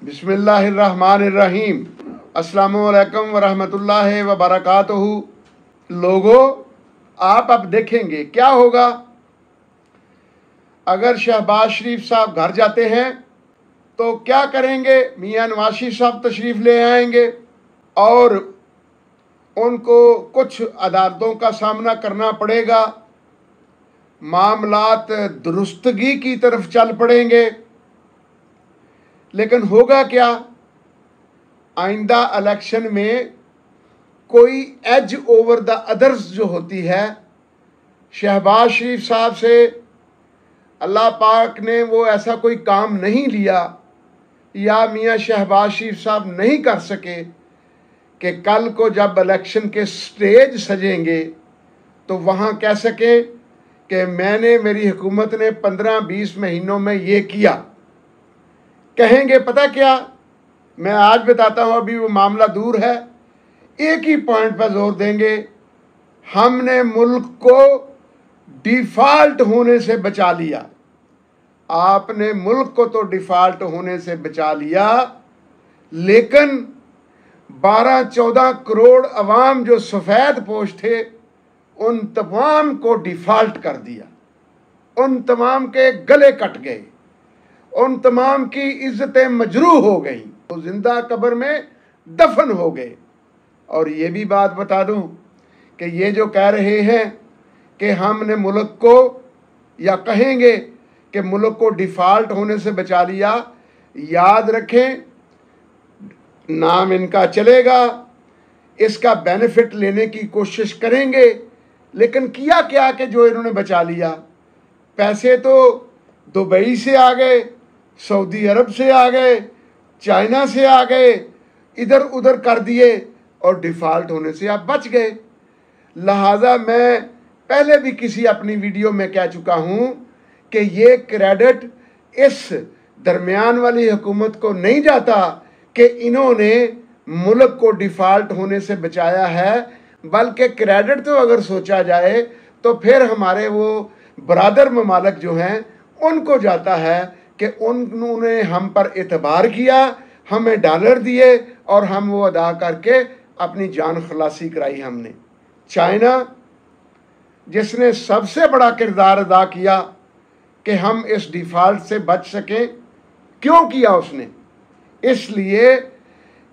बिस्मिल्लाहिर्रहमानिर्रहीम। अस्सलामुअलैकुम वरहमतुल्लाहि वबरकातुहू। लोगों, आप अब देखेंगे क्या होगा अगर शहबाज शरीफ साहब घर जाते हैं तो क्या करेंगे। मियां नवाज साहब तशरीफ़ ले आएंगे और उनको कुछ अदालतों का सामना करना पड़ेगा, मामलात दुरुस्तगी की तरफ चल पड़ेंगे। लेकिन होगा क्या, आइंदा इलेक्शन में कोई एज ओवर द अदर्स जो होती है, शहबाज शरीफ साहब से अल्लाह पाक ने वो ऐसा कोई काम नहीं लिया या मियां शहबाज शरीफ साहब नहीं कर सके कि कल को जब इलेक्शन के स्टेज सजेंगे तो वहाँ कह सकें कि मैंने, मेरी हुकूमत ने 15-20 महीनों में ये किया। कहेंगे पता क्या, मैं आज बताता हूँ, अभी वो मामला दूर है। एक ही पॉइंट पर जोर देंगे, हमने मुल्क को डिफ़ॉल्ट होने से बचा लिया। आपने मुल्क को तो डिफ़ॉल्ट होने से बचा लिया, लेकिन 12-14 करोड़ अवाम जो सफ़ेद पोश थे उन तमाम को डिफ़ॉल्ट कर दिया। उन तमाम के गले कट गए, उन तमाम की इज्जतें मजरूह हो गई, तो जिंदा कब्र में दफन हो गए। और ये भी बात बता दूं कि ये जो कह रहे हैं कि हमने मुल्क को, या कहेंगे कि मुल्क को डिफ़ॉल्ट होने से बचा लिया, याद रखें नाम इनका चलेगा, इसका बेनिफिट लेने की कोशिश करेंगे, लेकिन किया क्या कि जो इन्होंने बचा लिया। पैसे तो दुबई से आ गए, सऊदी अरब से आ गए, चाइना से आ गए, इधर उधर कर दिए और डिफ़ॉल्ट होने से आप बच गए। लिहाजा मैं पहले भी किसी अपनी वीडियो में कह चुका हूँ कि ये क्रेडिट इस दरमियान वाली हुकूमत को नहीं जाता कि इन्होंने मुल्क को डिफ़ॉल्ट होने से बचाया है, बल्कि क्रेडिट तो अगर सोचा जाए तो फिर हमारे वो बरादर ममालिक जो हैं उनको जाता है कि उन्होंने हम पर एतबार किया, हमें डॉलर दिए और हम वो अदा करके अपनी जान खलासी कराई। हमने चाइना, जिसने सबसे बड़ा किरदार अदा किया कि हम इस डिफ़ॉल्ट से बच सकें, क्यों किया उसने? इसलिए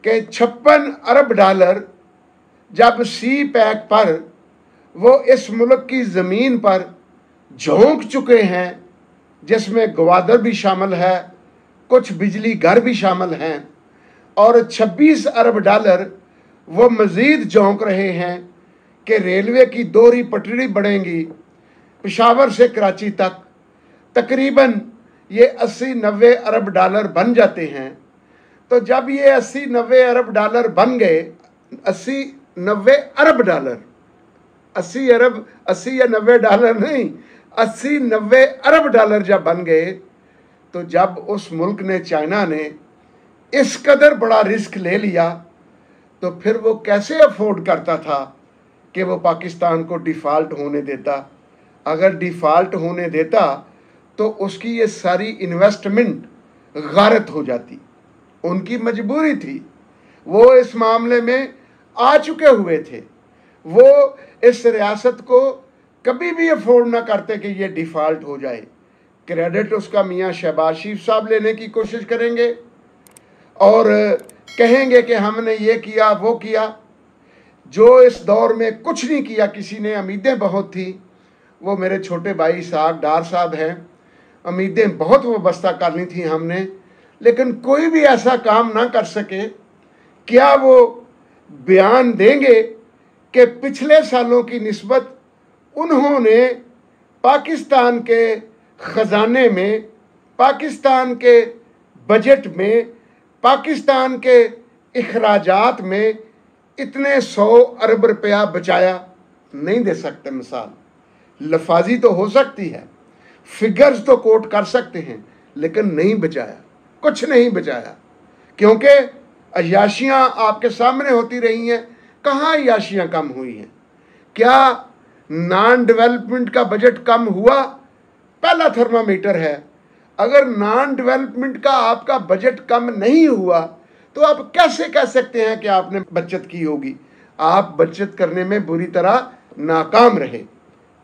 कि 56 अरब डॉलर जब सी पैक पर वो इस मुल्क की ज़मीन पर झोंक चुके हैं, जिसमें गवादर भी शामिल है, कुछ बिजली घर भी शामिल हैं, और 26 अरब डॉलर वो मज़ीद झोंक रहे हैं कि रेलवे की दोहरी पटड़ी बढ़ेंगी पेशावर से कराची तक। तकरीबन ये 80-90 अरब डॉलर बन जाते हैं। तो जब ये 80-90 अरब डॉलर बन गए, 80-90 अरब डॉलर, 80 या 90 डॉलर नहीं, 80-90 अरब डॉलर जब बन गए, तो जब उस मुल्क ने, चाइना ने, इस कदर बड़ा रिस्क ले लिया, तो फिर वो कैसे अफोर्ड करता था कि वो पाकिस्तान को डिफ़ॉल्ट होने देता। अगर डिफ़ॉल्ट होने देता तो उसकी ये सारी इन्वेस्टमेंट गारत हो जाती। उनकी मजबूरी थी, वो इस मामले में आ चुके हुए थे। वो इस रियासत को कभी भी अफोर्ड ना करते कि ये डिफ़ॉल्ट हो जाए। क्रेडिट उसका मियां शहबाज शरीफ साहब लेने की कोशिश करेंगे और कहेंगे कि हमने ये किया वो किया। जो इस दौर में कुछ नहीं किया, किसी ने उम्मीदें बहुत थी, वो मेरे छोटे भाई साहब डार साहब हैं। उम्मीदें बहुत वाबस्ता करनी थी हमने, लेकिन कोई भी ऐसा काम ना कर सके। क्या वो बयान देंगे कि पिछले सालों की निस्बत उन्होंने पाकिस्तान के ख़जाने में, पाकिस्तान के बजट में, पाकिस्तान के अखराजात में इतने 100 अरब रुपया बचाया? नहीं दे सकते। मिसाल लफाजी तो हो सकती है, फिगर्स तो कोट कर सकते हैं, लेकिन नहीं बचाया, कुछ नहीं बचाया, क्योंकि अय्याशियाँ आपके सामने होती रही हैं। कहाँ अय्याशियाँ कम हुई हैं? क्या नॉन डेवलपमेंट का बजट कम हुआ? पहला थर्मामीटर है। अगर नॉन डेवलपमेंट का आपका बजट कम नहीं हुआ तो आप कैसे कह सकते हैं कि आपने बचत की होगी? आप बचत करने में बुरी तरह नाकाम रहे।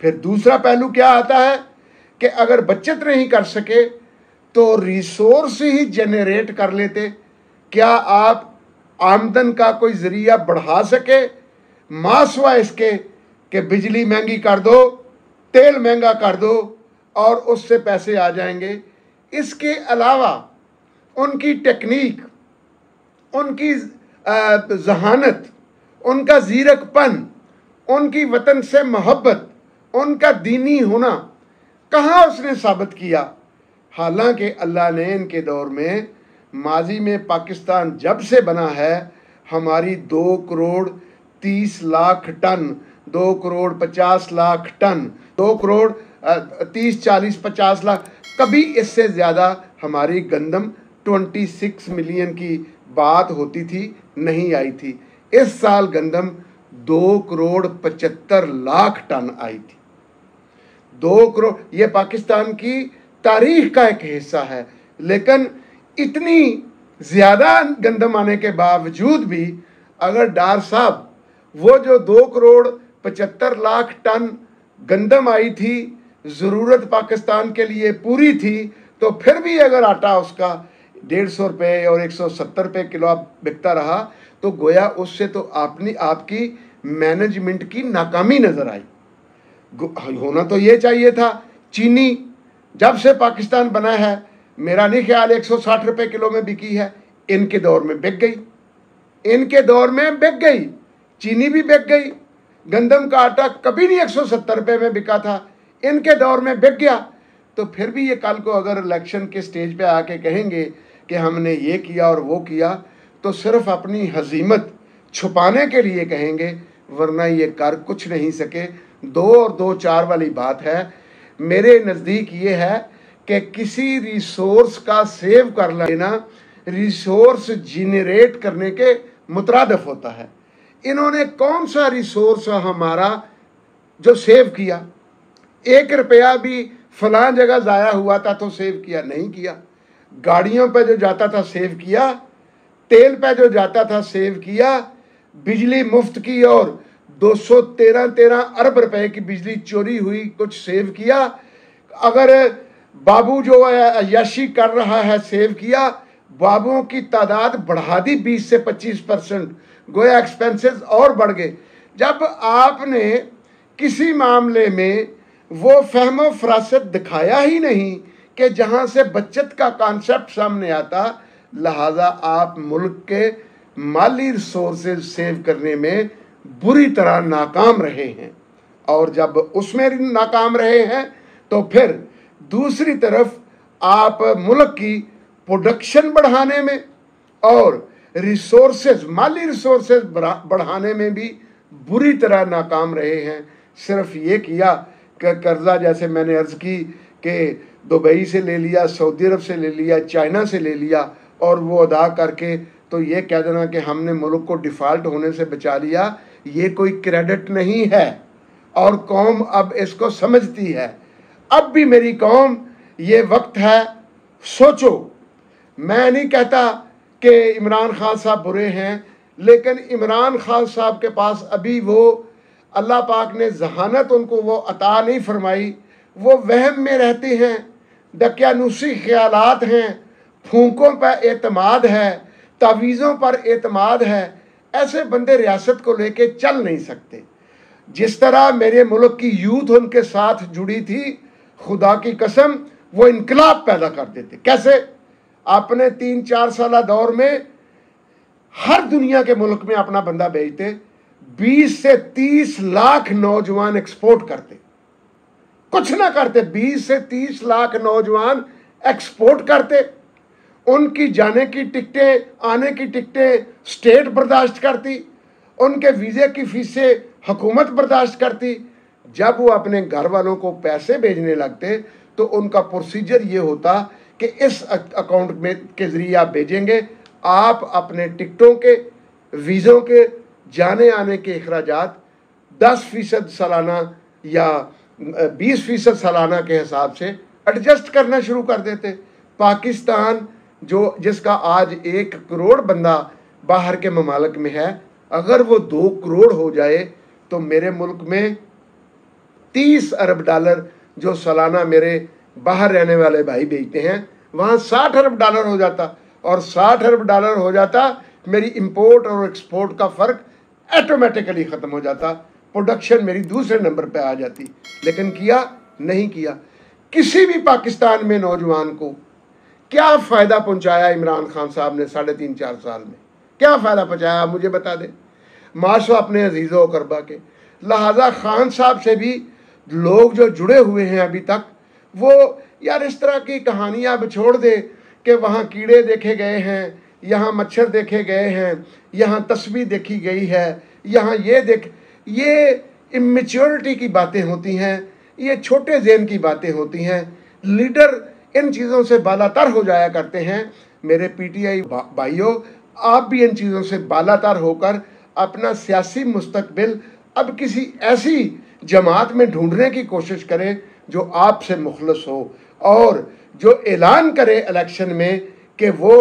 फिर दूसरा पहलू क्या आता है कि अगर बचत नहीं कर सके तो रिसोर्स ही जनरेट कर लेते। क्या आप आमदन का कोई जरिया बढ़ा सके मासवा इसके कि बिजली महंगी कर दो, तेल महंगा कर दो और उससे पैसे आ जाएंगे? इसके अलावा उनकी टेक्निक, उनकी जहानत, उनका जीरकपन, उनकी वतन से मोहब्बत, उनका दीनी होना कहाँ उसने साबित किया? हालांकि अल्लाह ने इनके दौर में, माजी में पाकिस्तान जब से बना है, हमारी 2 करोड़ 30 लाख टन, 2 करोड़ 50 लाख टन, 2 करोड़ 30 40 50 लाख, कभी इससे ज़्यादा हमारी गंदम 26 मिलियन की बात होती थी, नहीं आई थी। इस साल गंदम 2 करोड़ 75 लाख टन आई थी। 2 करोड़, ये पाकिस्तान की तारीख का एक हिस्सा है। लेकिन इतनी ज़्यादा गंदम आने के बावजूद भी अगर डार साहब वो जो 2 करोड़ 75 लाख टन गंदम आई थी, ज़रूरत पाकिस्तान के लिए पूरी थी, तो फिर भी अगर आटा उसका 150 रुपये और 170 रुपये किलो बिकता रहा तो गोया उससे तो आपकी मैनेजमेंट की नाकामी नज़र आई। होना तो ये चाहिए था। चीनी जब से पाकिस्तान बना है, मेरा नहीं ख्याल 160 रुपये किलो में बिकी है। इनके दौर में बिक गई, इनके दौर में बिक गई, चीनी भी बिक गई। गंदम का आटा कभी नहीं 170 रुपये में बिका था, इनके दौर में बिक गया। तो फिर भी ये कल को अगर इलेक्शन के स्टेज पे आके कहेंगे कि हमने ये किया और वो किया, तो सिर्फ अपनी हजीमत छुपाने के लिए कहेंगे, वरना ये कर कुछ नहीं सके। 2 और 2 4 वाली बात है। मेरे नज़दीक ये है कि किसी रिसोर्स का सेव कर लेना रिसोर्स जनरेट करने के मुतरादिफ होता है। इन्होंने कौन सा रिसोर्स हमारा जो सेव किया? 1 रुपया भी फलां जगह ज़ाया हुआ था तो सेव किया? नहीं किया। गाड़ियों पे जो जाता था सेव किया, तेल पे जो जाता था सेव किया, बिजली मुफ्त की और 213 अरब रुपए की बिजली चोरी हुई, कुछ सेव किया। अगर बाबू जो अय्याशी कर रहा है सेव किया। बाबुओं की तादाद बढ़ा दी 20 से 25%, गोया एक्सपेंसेस और बढ़ गए। जब आपने किसी मामले में वो फहमो फरासत दिखाया ही नहीं कि जहां से बचत का कॉन्सेप्ट सामने आता, लिहाजा आप मुल्क के माली रिसोर्सेज सेव करने में बुरी तरह नाकाम रहे हैं। और जब उसमें नाकाम रहे हैं तो फिर दूसरी तरफ आप मुल्क की प्रोडक्शन बढ़ाने में और रिसोर्सेज, माली रिसोर्सेज बढ़ाने में भी बुरी तरह नाकाम रहे हैं। सिर्फ ये किया कि कर्जा, जैसे मैंने अर्ज़ की कि दुबई से ले लिया, सऊदी अरब से ले लिया, चाइना से ले लिया और वो अदा करके तो ये कह देना कि हमने मुल्क को डिफ़ॉल्ट होने से बचा लिया, ये कोई क्रेडिट नहीं है। और कौम अब इसको समझती है। अब भी मेरी कौम, ये वक्त है, सोचो। मैं नहीं कहता कि इमरान खान साहब बुरे हैं, लेकिन इमरान खान साहब के पास अभी वो अल्लाह पाक ने जहानत उनको वो अता नहीं फरमाई। वो वहम में रहते हैं, दकियानूसी ख्यालात हैं, फूंकों पर एतमाद है, तावीज़ों पर एतमाद है। ऐसे बंदे रियासत को लेके चल नहीं सकते। जिस तरह मेरे मुल्क की यूथ उनके साथ जुड़ी थी, खुदा की कसम वो इनकलाब पैदा कर देते। कैसे? अपने 3-4 साल दौर में हर दुनिया के मुल्क में अपना बंदा भेजते, 20 से 30 लाख नौजवान एक्सपोर्ट करते, कुछ ना करते, 20 से 30 लाख नौजवान एक्सपोर्ट करते। उनकी जाने की टिकटें, आने की टिकटें स्टेट बर्दाश्त करती, उनके वीज़े की फीसें हुकूमत बर्दाश्त करती। जब वो अपने घर वालों को पैसे भेजने लगते तो उनका प्रोसीजर ये होता कि इस अकाउंट में के ज़रिए आप भेजेंगे, आप अपने टिकटों के, वीज़ों के, जाने आने के अखराजात 10% सालाना या 20% सालाना के हिसाब से एडजस्ट करना शुरू कर देते। पाकिस्तान जिसका आज 1 करोड़ बंदा बाहर के ममालिक में है, अगर वो 2 करोड़ हो जाए तो मेरे मुल्क में 30 अरब डॉलर जो सालाना मेरे बाहर रहने वाले भाई भेजते हैं, वहाँ 60 अरब डॉलर हो जाता, और 60 अरब डॉलर हो जाता, मेरी इंपोर्ट और एक्सपोर्ट का फ़र्क ऑटोमेटिकली ख़त्म हो जाता, प्रोडक्शन मेरी दूसरे नंबर पे आ जाती। लेकिन किया नहीं किया। किसी भी पाकिस्तान में नौजवान को क्या फ़ायदा पहुंचाया इमरान खान साहब ने 3.5-4 साल में? क्या फ़ायदा पहुंचाया आप मुझे बता दें। माशा अपने अजीज़ों करबा के, लिहाजा खान साहब से भी लोग जो जुड़े हुए हैं अभी तक, वो यार इस तरह की कहानियाँ अब छोड़ दे कि वहाँ कीड़े देखे गए हैं, यहाँ मच्छर देखे गए हैं, यहाँ तस्वीर देखी गई है, यहाँ ये इमेच्योरिटी की बातें होती हैं, ये छोटे ज़हन की बातें होती हैं। लीडर इन चीज़ों से बालातर हो जाया करते हैं। मेरे पीटीआई भाइयों, आप भी इन चीज़ों से बालातर होकर अपना सियासी मुस्तकबिल अब किसी ऐसी जमात में ढूंढने की कोशिश करें जो आपसे मुखलस हो, और जो ऐलान करे इलेक्शन में कि वो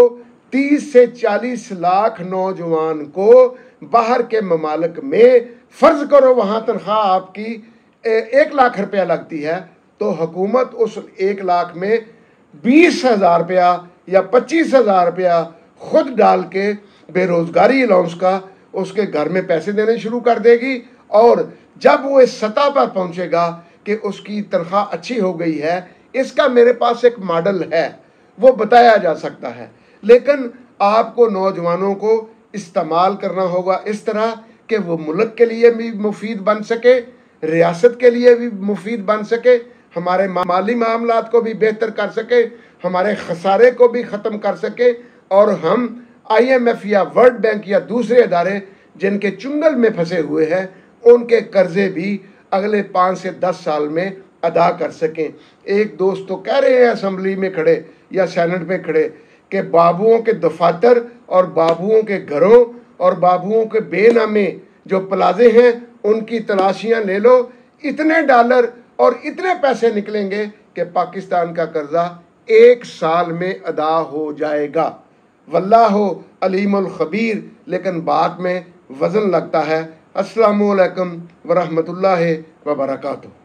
30 से 40 लाख नौजवान को बाहर के ममालिक में, फ़र्ज़ करो वहाँ तनख्वाह आपकी 1 लाख रुपया लगती है, तो हुकूमत उस 1 लाख में 20,000 रुपया या 25,000 रुपया खुद डाल के बेरोज़गारी अलाउंस का उसके घर में पैसे देने शुरू कर देगी। और जब वो इस सतह पर पहुंचेगा कि उसकी तनख्वाह अच्छी हो गई है, इसका मेरे पास एक मॉडल है, वो बताया जा सकता है। लेकिन आपको नौजवानों को इस्तेमाल करना होगा इस तरह कि वो मुल्क के लिए भी मुफीद बन सके, रियासत के लिए भी मुफीद बन सके, हमारे माली मामलात को भी बेहतर कर सके, हमारे खसारे को भी ख़त्म कर सके, और हम IMF या वर्ल्ड बैंक या दूसरे इदारे जिनके चुंगल में फंसे हुए हैं, उनके कर्जे भी अगले 5 से 10 साल में अदा कर सकें। एक दोस्त तो कह रहे हैं असम्बली में खड़े या सेनेट में खड़े कि बाबुओं के दफातर और बाबुओं के घरों और बाबुओं के बेनामे जो प्लाजे हैं उनकी तलाशियां ले लो, इतने डॉलर और इतने पैसे निकलेंगे कि पाकिस्तान का कर्जा 1 साल में अदा हो जाएगा। वल्लाहु अलीमुल खबीर। लेकिन बात में वज़न लगता है। अस्सलामु अलैकुम व रहमतुल्लाहि व बरकातुहू।